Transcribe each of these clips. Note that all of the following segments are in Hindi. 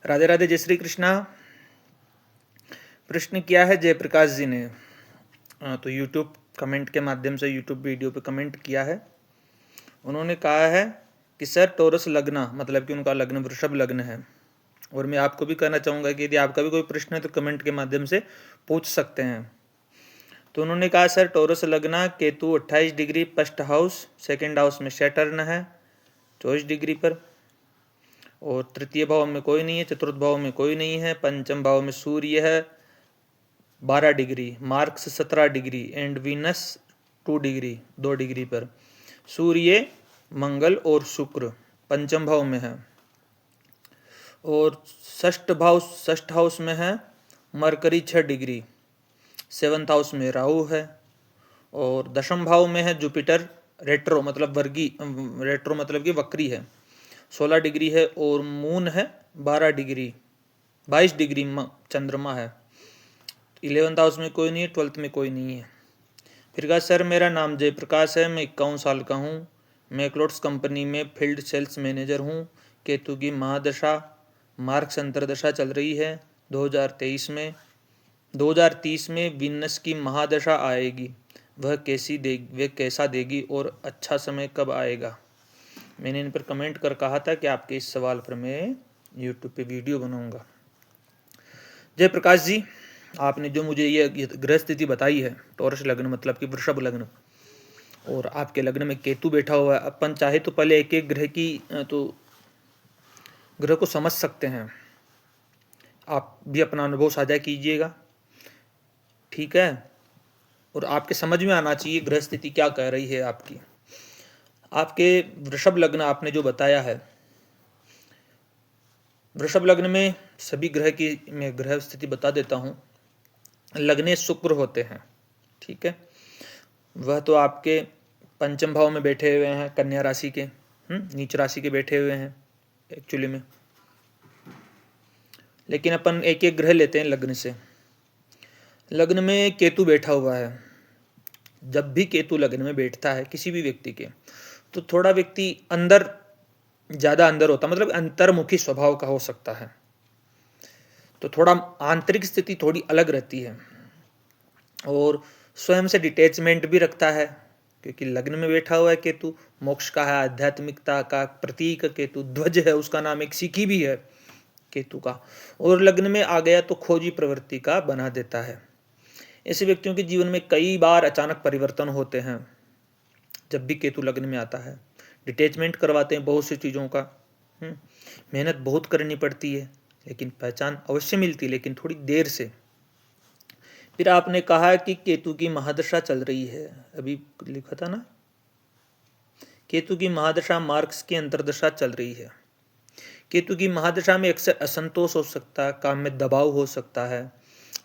राधे राधे, जय श्री कृष्णा। प्रश्न किया है जयप्रकाश जी ने, तो यूट्यूब कमेंट के माध्यम से यूट्यूब वीडियो पे कमेंट किया है। उन्होंने कहा है कि सर टोरस लग्न, मतलब कि उनका लग्न वृषभ लग्न है। और मैं आपको भी कहना चाहूँगा कि यदि आपका भी कोई प्रश्न है तो कमेंट के माध्यम से पूछ सकते हैं। तो उन्होंने कहा सर टोरस लग्न, Ketu 28 degree first house, second house में सैटर्न है 24 डिग्री पर, और तृतीय भाव में कोई नहीं है, चतुर्थ भाव में कोई नहीं है, पंचम भाव में सूर्य है 12 degree, marks 17 degree and Venus 2 degree 2 degree पर। सूर्य, मंगल और शुक्र पंचम भाव में है, और षष्ठ हाउस में है मरकरी 6 डिग्री, सेवंथ हाउस में राहु है, और दशम भाव में है जुपिटर रेट्रो मतलब रेट्रो मतलब कि वक्री है 16 डिग्री है, और मून है 12 डिग्री 22 डिग्री चंद्रमा है। 11th हाउस में कोई नहीं है, 12th में कोई नहीं है। फिर कहा सर मेरा नाम जयप्रकाश है, मैं 51 साल का हूँ, मैं क्लोट्स कंपनी में फील्ड सेल्स मैनेजर हूँ। केतु की महादशा मार्क्स अंतरदशा चल रही है 2023 में। 2030 में वीनस की महादशा आएगी, वह कैसा देगी और अच्छा समय कब आएगा। मैंने इन पर कमेंट कर कहा था कि आपके इस सवाल पर मैं यूट्यूब पे वीडियो बनाऊंगा। जयप्रकाश जी, आपने जो मुझे ये ग्रह स्थिति बताई है, टॉरस लग्न मतलब कि वृषभ लग्न, और आपके लग्न में केतु बैठा हुआ है। अपन चाहे तो पहले एक एक ग्रह को समझ सकते हैं। आप भी अपना अनुभव साझा कीजिएगा, ठीक है। और आपके समझ में आना चाहिए ग्रह स्थिति क्या कह रही है आपकी। आपके वृषभ लग्न आपने जो बताया है, वृषभ लग्न में सभी ग्रह की मैं ग्रह स्थिति बता देता हूँ। लग्ने शुक्र होते हैं, ठीक है। वह तो आपके पंचम भाव में बैठे हुए हैं, कन्या राशि के, नीच राशि के बैठे हुए हैं एक्चुअली में। लेकिन अपन एक एक ग्रह लेते हैं लग्न से। लग्न में केतु बैठा हुआ है। जब भी केतु लग्न में बैठता है किसी भी व्यक्ति के, तो थोड़ा व्यक्ति ज़्यादा अंदर होता, मतलब अंतर्मुखी स्वभाव का हो सकता है। तो थोड़ा आंतरिक स्थिति थोड़ी अलग रहती है, और स्वयं से डिटैचमेंट भी रखता है, क्योंकि लग्न में बैठा हुआ है केतु, मोक्ष का है, आध्यात्मिकता का प्रतीक केतु, ध्वज है, उसका नाम एक सिक्की भी है केतु का। और लग्न में आ गया तो खोजी प्रवृत्ति का बना देता है। ऐसे व्यक्तियों के जीवन में कई बार अचानक परिवर्तन होते हैं जब भी केतु लग्न में आता है। डिटैचमेंट करवाते हैं बहुत सी चीज़ों का, मेहनत बहुत करनी पड़ती है, लेकिन पहचान अवश्य मिलती है, लेकिन थोड़ी देर से। फिर आपने कहा कि केतु की महादशा चल रही है, अभी लिखा था ना, केतु की महादशा मार्क्स की अंतरदशा चल रही है। केतु की महादशा में अक्सर असंतोष हो सकता है, काम में दबाव हो सकता है,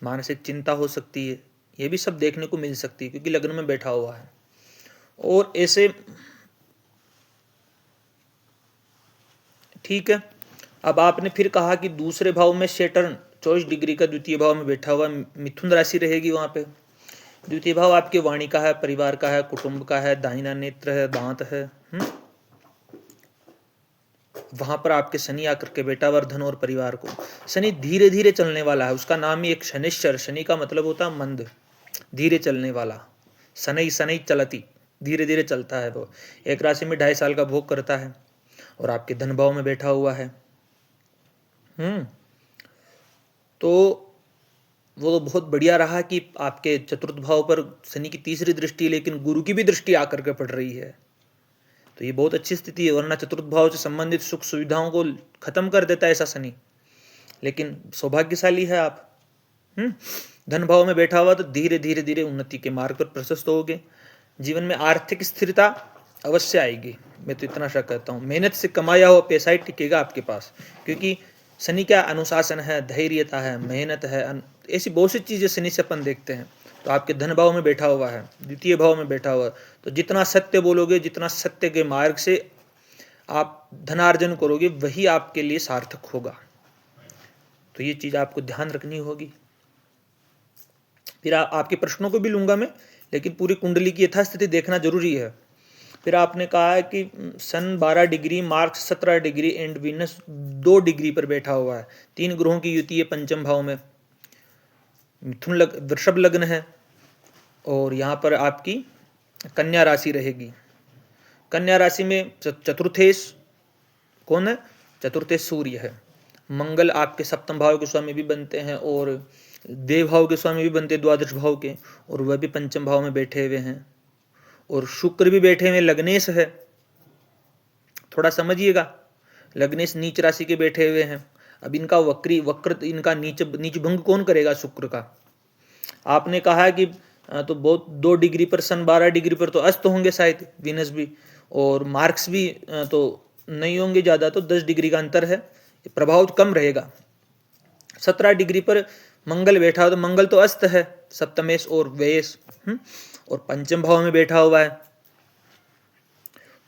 मानसिक चिंता हो सकती है, ये भी सब देखने को मिल सकती है क्योंकि लग्न में बैठा हुआ है। और ऐसे ठीक है। अब आपने फिर कहा कि दूसरे भाव में सैटर्न 24 डिग्री का द्वितीय भाव में बैठा हुआ, मिथुन राशि रहेगी वहां पे। द्वितीय भाव आपके वाणी का है, परिवार का है, कुटुंब का है, दाहिना नेत्र है, दांत है। वहां पर आपके शनि आकर के बैठा हुआ धन और परिवार को। शनि धीरे धीरे चलने वाला है, उसका नाम ही एक शनिश्चर, शनि का मतलब होता है मंद, धीरे चलने वाला। शनि शनि चलती, धीरे धीरे चलता है वो। एक राशि में 2.5 साल का भोग करता है, और आपके धन भाव में बैठा हुआ है। तो वो बहुत बढ़िया रहा कि आपके चतुर्थ भाव पर शनि की तीसरी दृष्टि, लेकिन गुरु की भी दृष्टि आकर के पड़ रही है, तो ये बहुत अच्छी स्थिति है। वरना चतुर्थ भाव से संबंधित सुख सुविधाओं को खत्म कर देता है ऐसा शनि। लेकिन सौभाग्यशाली है आप, धन भाव में बैठा हुआ, तो धीरे धीरे धीरे उन्नति के मार्ग पर प्रशस्त होगे। जीवन में आर्थिक स्थिरता अवश्य आएगी, मैं तो इतना सा कहता हूँ। मेहनत से कमाया हुआ पैसा ही टिकेगा आपके पास, क्योंकि शनि का अनुशासन है, धैर्यता है, मेहनत है, ऐसी बहुत सी चीजें शनि से अपन देखते हैं। तो आपके धन भाव में बैठा हुआ है, द्वितीय भाव में बैठा हुआ है, तो जितना सत्य बोलोगे, जितना सत्य के मार्ग से आप धनार्जन करोगे, वही आपके लिए सार्थक होगा। तो ये चीज आपको ध्यान रखनी होगी। फिर आपके प्रश्नों को भी लूंगा मैं, लेकिन पूरी कुंडली की यथास्थिति देखना जरूरी है। फिर आपने कहा है कि सन 12 degree, Mars 17 degree and Venus 2 degree पर बैठा हुआ है। 3 ग्रहों की युति है पंचम भाव में। मिथुन वृषभ लग्न है और यहाँ पर आपकी कन्या राशि रहेगी। कन्या राशि में चतुर्थेश कौन है? चतुर्थेश सूर्य है। मंगल आपके सप्तम भाव के स्वामी भी बनते हैं और देव भाव के स्वामी भी बनते हैं, द्वादश भाव के, और वह भी पंचम भाव में बैठे हुए हैं। और शुक्र भी बैठे हुए लग्नेश है, थोड़ा समझिएगा। लग्नेश नीच राशि के बैठे हुए हैं। अब इनका वक्र इनका नीच भंग कौन करेगा? शुक्र का। आपने कहा कि तो बहुत 2 डिग्री पर, सन 12 डिग्री पर तो अस्त होंगे शायद वीनस भी, और मार्क्स भी तो नहीं होंगे ज़्यादा, तो 10 डिग्री का अंतर है, प्रभाव कम रहेगा। 17 डिग्री पर मंगल बैठा हो, तो मंगल तो अस्त है, सप्तमेश और व्ययेश, और पंचम भाव में बैठा हुआ है।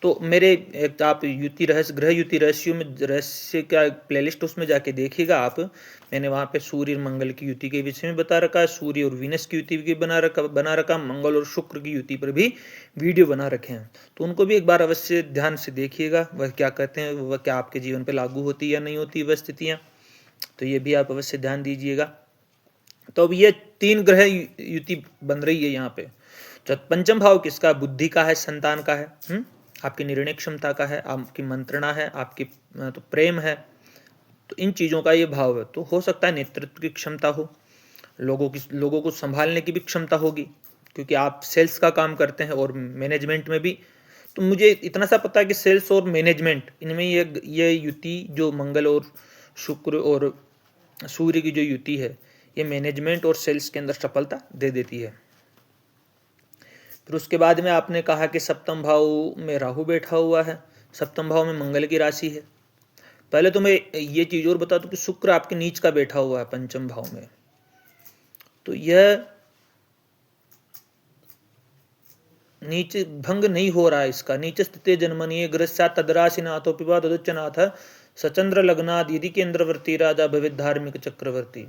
तो मेरे एक आप युति रहस्य, ग्रह युति रहस्यों में रहस्य का प्लेलिस्ट, उसमें जाके देखिएगा आप। मैंने वहाँ पे सूर्य और मंगल की युति के विषय में बता रखा है, सूर्य और वीनस की युति भी बना रखा, मंगल और शुक्र की युति पर भी वीडियो बना रखे हैं। तो उनको भी एक बार अवश्य ध्यान से देखिएगा, वह क्या कहते हैं, वह क्या आपके जीवन पर लागू होती या नहीं होती वह स्थितियाँ। तो ये भी आप अवश्य ध्यान दीजिएगा। तो अब ये 3 ग्रह युति बन रही है यहाँ पे। तो पंचम भाव किसका? बुद्धि का है, संतान का है, आपकी निर्णय क्षमता का है, आपकी मंत्रणा है, आपकी तो प्रेम है। तो इन चीज़ों का ये भाव है। तो हो सकता है नेतृत्व की क्षमता हो, लोगों को संभालने की भी क्षमता होगी, क्योंकि आप सेल्स का काम करते हैं और मैनेजमेंट में भी। तो मुझे इतना सा पता है कि सेल्स और मैनेजमेंट, इनमें ये युति जो मंगल और शुक्र और सूर्य की जो युति है, ये मैनेजमेंट और सेल्स के अंदर सफलता दे देती है। फिर उसके बाद में आपने कहा कि सप्तम भाव में राहु बैठा हुआ है, सप्तम भाव में मंगल की राशि है। पहले तो मैं ये चीज़ और बता दूं कि शुक्र आपके नीच का बैठा हुआ है पंचम भाव में। तो यह नीच भंग नहीं हो रहा है इसका। नीच स्थिति जन्मनीय ग्रस्या तदराशिनाथो पिबा तदुच्चनाथ सचंद्र लग्नाद यदि केंद्रवर्ती राजा भवित धार्मिक चक्रवर्ती।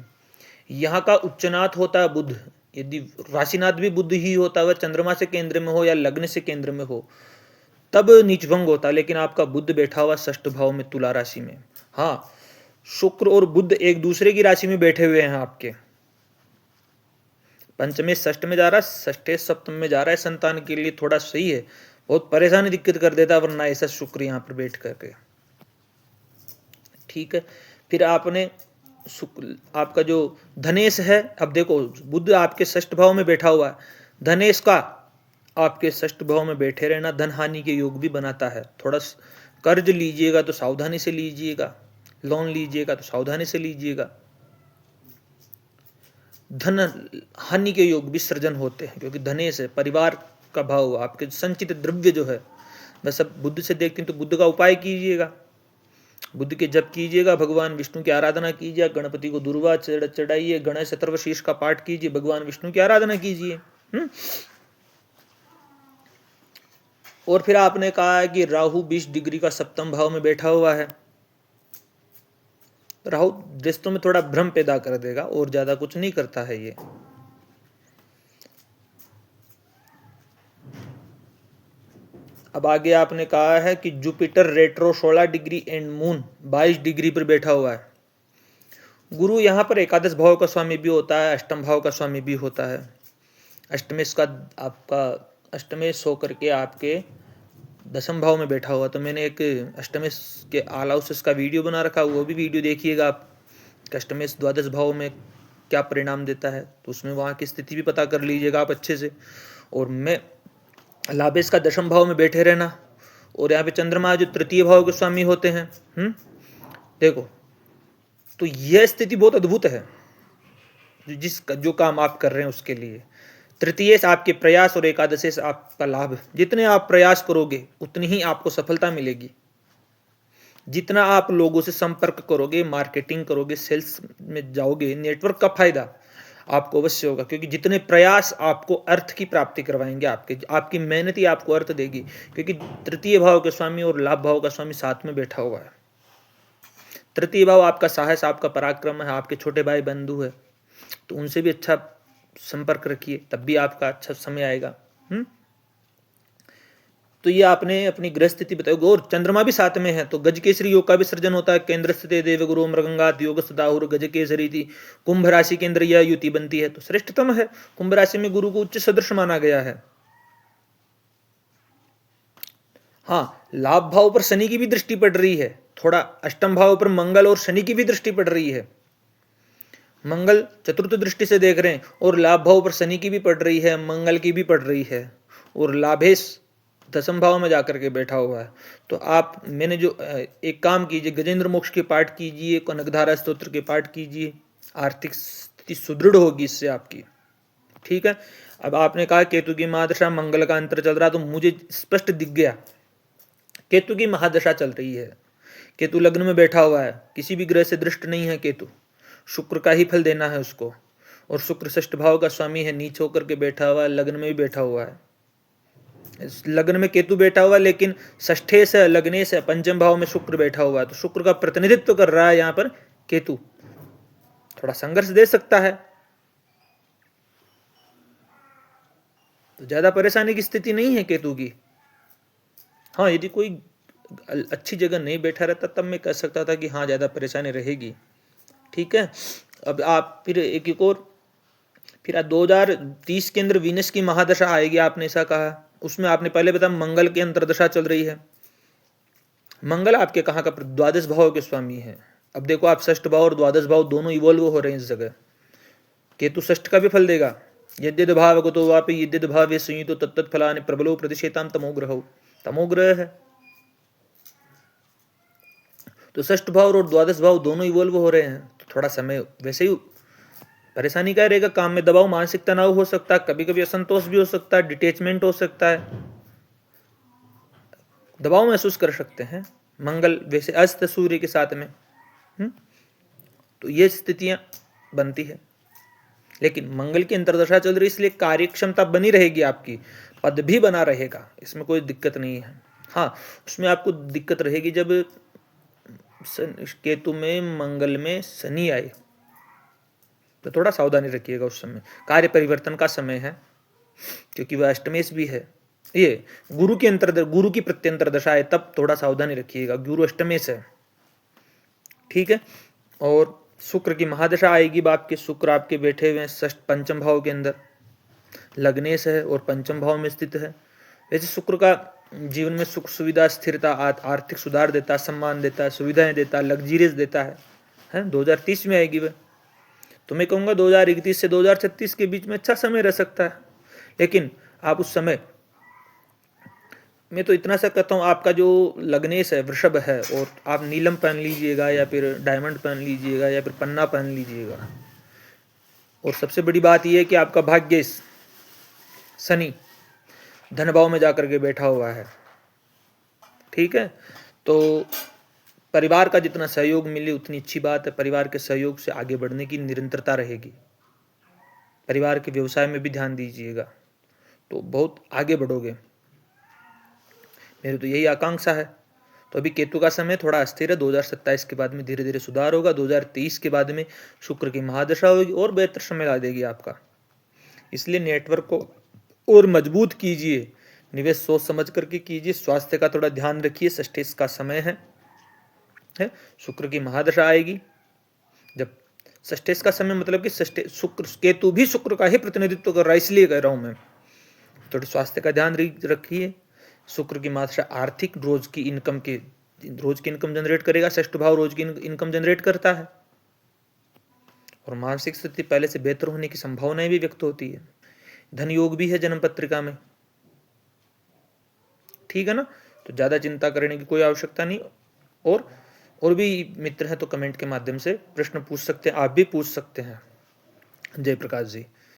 यहाँ का उच्चनाथ होता है बुध। यदि राशिनाथ भी बुध ही होता है, चंद्रमा से केंद्र में हो या लग्न से केंद्र में हो, तब नीचभंग होता है। लेकिन आपका बुध बैठा हुआ षष्ठ भाव में, तुला राशि में। हाँ, शुक्र और बुध एक दूसरे की राशि में बैठे हुए हैं आपके। पंचमे षष्ठ में जा रहा है, षष्ठे सप्तम में जा रहा है। संतान के लिए थोड़ा सही है, बहुत परेशानी दिक्कत कर देता है वरना ऐसा शुक्र यहाँ पर बैठ करके। ठीक है। फिर आपने आपका जो धनेश है, अब देखो बुध आपके षष्ठ भाव में बैठा हुआ है, धनेश का आपके षष्ठ भाव में बैठे रहना धन हानि के योग भी बनाता है। थोड़ा कर्ज लीजिएगा तो सावधानी से लीजिएगा, लोन लीजिएगा तो सावधानी से लीजिएगा। धन हानि के योग भी सृजन होते हैं, क्योंकि धनेश है, परिवार का भाव, आपके संचित द्रव्य जो है वह सब बुध से देखते हैं। तो बुध का उपाय कीजिएगा, बुद्ध के जप कीजिएगा, भगवान विष्णु की आराधना कीजिए, गणपति को दुर्वा चढ़ाइए, गणेश चतुर्शीष का पाठ कीजिए, भगवान विष्णु की आराधना कीजिए। और फिर आपने कहा है कि राहु 20 डिग्री का सप्तम भाव में बैठा हुआ है। राहु रिश्तों में थोड़ा भ्रम पैदा कर देगा और ज्यादा कुछ नहीं करता है ये। अब आगे आपने कहा है कि Jupiter retro 16 degree and moon 22 degree पर बैठा हुआ है। गुरु यहाँ पर एकादश भाव का स्वामी भी होता है, अष्टम भाव का स्वामी भी होता है। अष्टमेश का आपका अष्टमेश होकर के आपके दशम भाव में बैठा हुआ। तो मैंने एक अष्टमेश के ऑल हाउसेस का वीडियो बना रखा, वो भी वीडियो देखिएगा आप। अष्टमेश द्वादश भाव में क्या परिणाम देता है, तो उसमें वहाँ की स्थिति भी पता कर लीजिएगा आप अच्छे से। और मैं लाभेश का दशम भाव में बैठे रहना, और यहाँ पे चंद्रमा जो तृतीय भाव के स्वामी होते हैं। देखो, तो यह स्थिति बहुत अद्भुत है, जो काम आप कर रहे हैं उसके लिए। तृतीय से आपके प्रयास और एकादशी से आपका लाभ। जितने आप प्रयास करोगे उतनी ही आपको सफलता मिलेगी। जितना आप लोगों से संपर्क करोगे, मार्केटिंग करोगे, सेल्स में जाओगे, नेटवर्क का फायदा आपको अवश्य होगा, क्योंकि जितने प्रयास आपको अर्थ की प्राप्ति करवाएंगे, आपकी मेहनत ही आपको अर्थ देगी। क्योंकि तृतीय भाव के स्वामी और लाभ भाव का स्वामी साथ में बैठा हुआ है। तृतीय भाव आपका साहस, आपका पराक्रम है, आपके छोटे भाई बंधु है, तो उनसे भी अच्छा संपर्क रखिए, तब भी आपका अच्छा समय आएगा। तो ये आपने अपनी ग्रह स्थिति बताई। और चंद्रमा भी साथ में है तो गज केसरी योग का भी सृजन होता है। केंद्र स्थित देव गुरु मृगंगात योग सदाहुर गज केसरी थी। कुंभ राशि के अंदर यह युति बनती है तो श्रेष्ठतम है। कुंभ राशि में गुरु को उच्च सदृश माना गया है। हाँ, लाभ भाव पर शनि की भी दृष्टि पड़ रही है, थोड़ा अष्टम भाव पर मंगल और शनि की भी दृष्टि पड़ रही है। मंगल चतुर्थ दृष्टि से देख रहे हैं और लाभ भाव पर शनि की भी पड़ रही है, मंगल की भी पड़ रही है और लाभेश दसम भाव में जाकर के बैठा हुआ है। तो आप मैंने जो एक काम कीजिए, गजेंद्र मोक्ष के पाठ कीजिए, कनकधारा स्तोत्र के पाठ कीजिए, आर्थिक स्थिति सुदृढ़ होगी इससे आपकी। ठीक है। अब आपने कहा केतु की महादशा मंगल का अंतर चल रहा, तो मुझे स्पष्ट दिख गया केतु की महादशा चल रही है। केतु लग्न में बैठा हुआ है, किसी भी ग्रह से दृष्ट नहीं है केतु, शुक्र का ही फल देना है उसको। और शुक्र षष्ठ भाव का स्वामी है, नीच होकर के बैठा हुआ है, लग्न में भी बैठा हुआ है। लग्न में केतु बैठा हुआ लेकिन षष्ठे से लग्ने से पंचम भाव में शुक्र बैठा हुआ है, तो शुक्र का प्रतिनिधित्व कर रहा है यहाँ पर केतु। थोड़ा संघर्ष दे सकता है, तो ज्यादा परेशानी की स्थिति नहीं है केतु की। हाँ, यदि कोई अच्छी जगह नहीं बैठा रहता तब मैं कह सकता था कि हाँ ज्यादा परेशानी रहेगी। ठीक है। अब आप फिर एक और फिर 2030 के अंदर वीनस की महादशा आएगी, आपने ऐसा कहा। उसमें आपने पहले बताया मंगल की अंतर्दशा चल रही है। मंगल आपके कहाँ का द्वादश भाव के स्वामी है। अब देखो आप षष्ठ भाव और द्वादश भाव दोनों इवॉल्व हो रहे हैं इस जगह। केतु षष्ठ का भी फल देगा, यद्यद भावगतो वापि यद्यद भावे संयुतो तत्तत् फलानि प्रबलो प्रतिशेताम तमोग्रहो, तमोग्रह है। तो षष्ठ भाव और द्वादश भाव दोनों इवॉल्व हो रहे हैं, तो थोड़ा समय वैसे ही परेशानी का रहेगा। काम में दबाव, मानसिक तनाव हो सकता है, कभी कभी असंतोष भी हो सकता है, डिटैचमेंट हो सकता है, दबाव महसूस कर सकते हैं। मंगल वैसे अस्त सूर्य के साथ में तो ये स्थितियां बनती है। लेकिन मंगल की अंतर्दशा चल रही, इसलिए कार्य क्षमता बनी रहेगी आपकी, पद भी बना रहेगा, इसमें कोई दिक्कत नहीं है। हाँ, उसमें आपको दिक्कत रहेगी जब केतु में मंगल में शनि आए, तो थोड़ा सावधानी रखिएगा उस समय। कार्य परिवर्तन का समय है, क्योंकि वह अष्टमेश भी है। ये गुरु की प्रत्यंतर दशा है, तब थोड़ा सावधानी रखिएगा, गुरु अष्टमेश है। ठीक है। और शुक्र की महादशा आएगी बाप के। शुक्र आपके बैठे हुए हैं षष्ठ पंचम भाव के अंदर, लग्नेश है और पंचम भाव में स्थित है। वैसे शुक्र का जीवन में सुख सुविधा, स्थिरता, आर्थिक सुधार देता है, सम्मान देता है, सुविधाएं देता है, लग्जरीज देता है। 2030 में आएगी वह। तो मैं कहूँगा 2031 से 2036 के बीच में अच्छा समय रह सकता है। लेकिन आप उस समय, मैं तो इतना सा कहता हूँ, आपका जो लग्नेश है वृषभ है, और आप नीलम पहन लीजिएगा या फिर डायमंड पहन लीजिएगा या फिर पन्ना पहन लीजिएगा। और सबसे बड़ी बात यह है कि आपका भाग्य शनि धन भाव में जाकर के बैठा हुआ है। ठीक है। तो परिवार का जितना सहयोग मिले उतनी अच्छी बात है। परिवार के सहयोग से आगे बढ़ने की निरंतरता रहेगी। परिवार के व्यवसाय में भी ध्यान दीजिएगा, तो बहुत आगे बढ़ोगे, मेरी तो यही आकांक्षा है। तो अभी केतु का समय थोड़ा अस्थिर है, 2027 के बाद में धीरे धीरे सुधार होगा। 2023 के बाद में शुक्र की महादशा होगी और बेहतर समय ला देगी आपका। इसलिए नेटवर्क को और मजबूत कीजिए, निवेश सोच समझ करके कीजिए, स्वास्थ्य का थोड़ा ध्यान रखिए। षष्ठेश का समय है, शुक्र की महादशा आएगी। जब षष्ठेश का समय मतलब कि शुक्र केतु भी शुक्र का ही प्रतिनिधित्व कर रहा है, इसलिए कह रहा हूं मैं। थोड़े स्वास्थ्य का ध्यान रखिए। शुक्र की महादशा आर्थिक रोज की इनकम जनरेट करेगा। षष्ठ भाव रोज की इनकम जनरेट करता है, और मानसिक स्थिति पहले से बेहतर होने की संभावनाएं भी व्यक्त होती है। धन योग भी है जन्म पत्रिका में। ठीक है ना। तो ज्यादा चिंता करने की कोई आवश्यकता नहीं। और भी मित्र हैं तो कमेंट के माध्यम से प्रश्न पूछ सकते हैं, आप भी पूछ सकते हैं। जय प्रकाश जी।